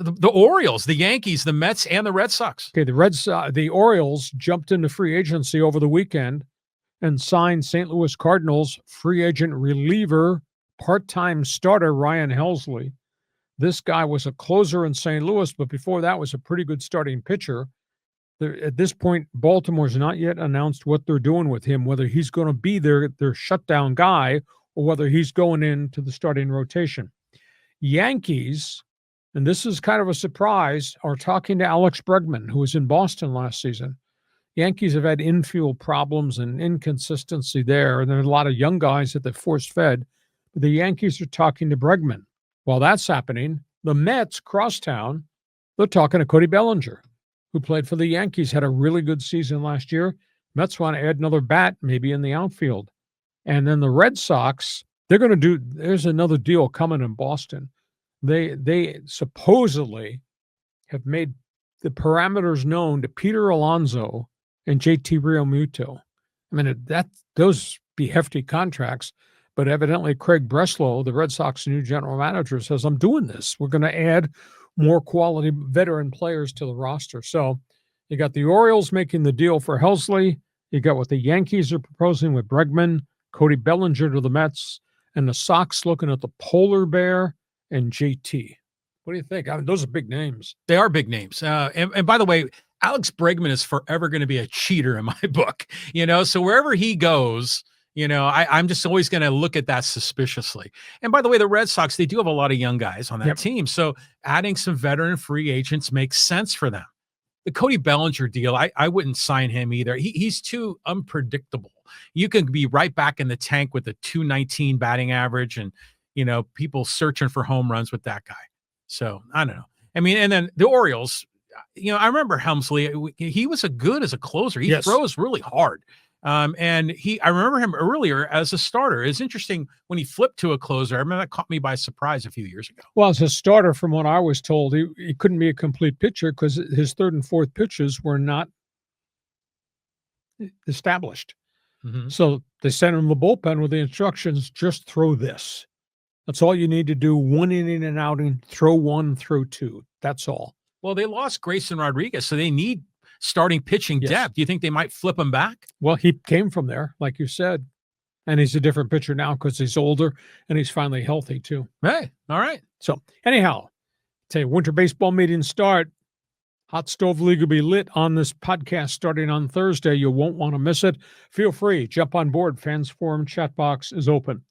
The Orioles, the Yankees, the Mets, and the Red Sox. Okay, the Orioles jumped into free agency over the weekend and signed St. Louis Cardinals free agent reliever, part-time starter Ryan Helsley. This guy was a closer in St. Louis, but before that was a pretty good starting pitcher. At this point, Baltimore's not yet announced what they're doing with him, whether he's going to be their shutdown guy or whether he's going into the starting rotation. Yankees, and this is kind of a surprise, are talking to Alex Bregman, who was in Boston last season. Yankees have had infield problems and inconsistency there, and there are a lot of young guys that they've force-fed. The Yankees are talking to Bregman. While that's happening, the Mets, crosstown, they're talking to Cody Bellinger, who played for the Yankees, had a really good season last year. Mets want to add another bat, maybe in the outfield. And then the Red Sox, there's another deal coming in Boston. They supposedly have made the parameters known to Peter Alonso and JT Realmuto. I mean, those be hefty contracts, but evidently Craig Breslow, the Red Sox new general manager, says, I'm doing this. We're going to add more quality veteran players to the roster. So you got the Orioles making the deal for Helsley. You got what the Yankees are proposing with Bregman, Cody Bellinger to the Mets, and the Sox looking at the Polar Bear and JT. What do you think? I mean, those are big names. They are big names. And by the way, Alex Bregman is forever going to be a cheater in my book. So wherever he goes, I'm just always going to look at that suspiciously. And by the way, the Red Sox, they do have a lot of young guys on that team. So adding some veteran free agents makes sense for them. The Cody Bellinger deal, I wouldn't sign him either. He's too unpredictable. You can be right back in the tank with a 219 batting average and, people searching for home runs with that guy. So I don't know. I mean, and then the Orioles, I remember Helmsley. He was good as a closer. He throws really hard. And I remember him earlier as a starter. It's interesting when he flipped to a closer. I remember that caught me by surprise a few years ago. Well, as a starter, from what I was told, he couldn't be a complete pitcher because his third and fourth pitches were not established. Mm-hmm. So they sent him the bullpen with the instructions, just throw this. That's all you need to do. 1 inning and outing, throw 1, throw 2. That's all. Well, they lost Grayson Rodriguez, so they need starting pitching depth. Do you think they might flip him back? Well, he came from there, like you said, and he's a different pitcher now because he's older and he's finally healthy too. Hey, all right. So anyhow, tell you, winter baseball meetings start. Hot Stove League will be lit on this podcast starting on Thursday. You won't want to miss it. Feel free, jump on board. Fans Forum chat box is open.